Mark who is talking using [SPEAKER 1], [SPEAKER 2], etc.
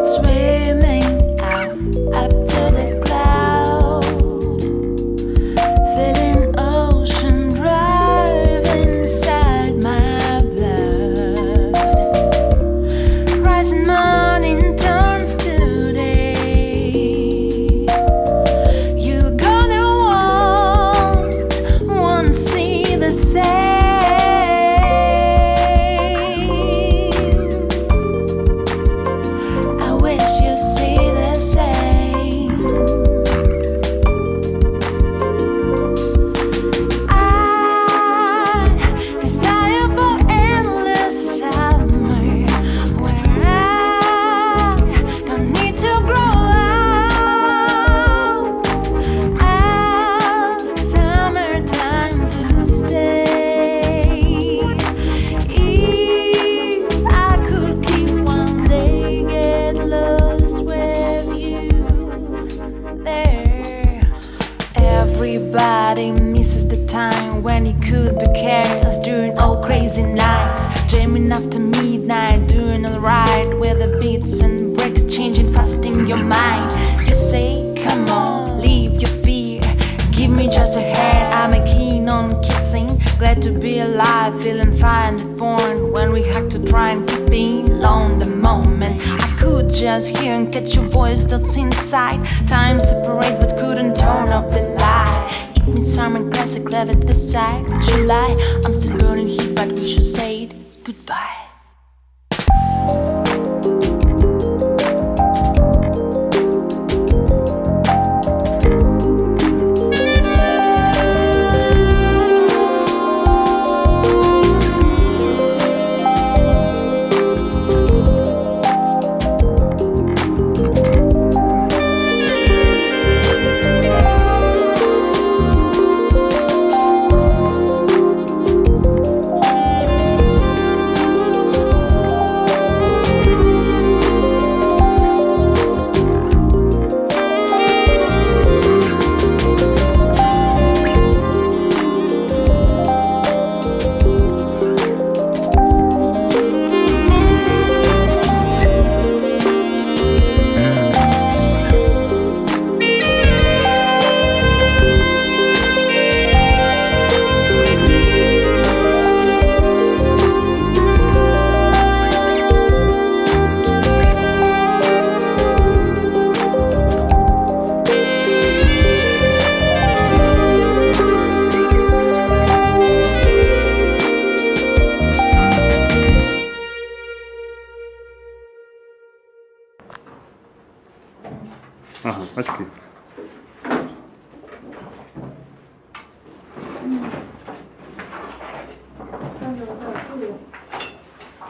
[SPEAKER 1] Swimming out up to the cloud, feeling ocean drive inside my blood. Rising morning turns to day. You gonna want to see the same. You see the same. I desire for endless summer, where I don't need to grow up. Ask summertime to stay. If I could keep one day, get lost with you there. Everybody misses the time when you could be careless during all crazy nights, jamming after midnight, doing alright with the beats and breaks changing fast in your mind. You say, come on, leave your fear, give me just a hand, I'm a keen on kissing. Glad to be alive, feeling fine at point when we have to try and keep being alone the moment. I could just hear and catch your voice that's inside. Time separate but couldn't turn off the light. It means summer classic, love at the side. July, I'm still burning heat, but we should say it goodbye.
[SPEAKER 2] Ага, очки.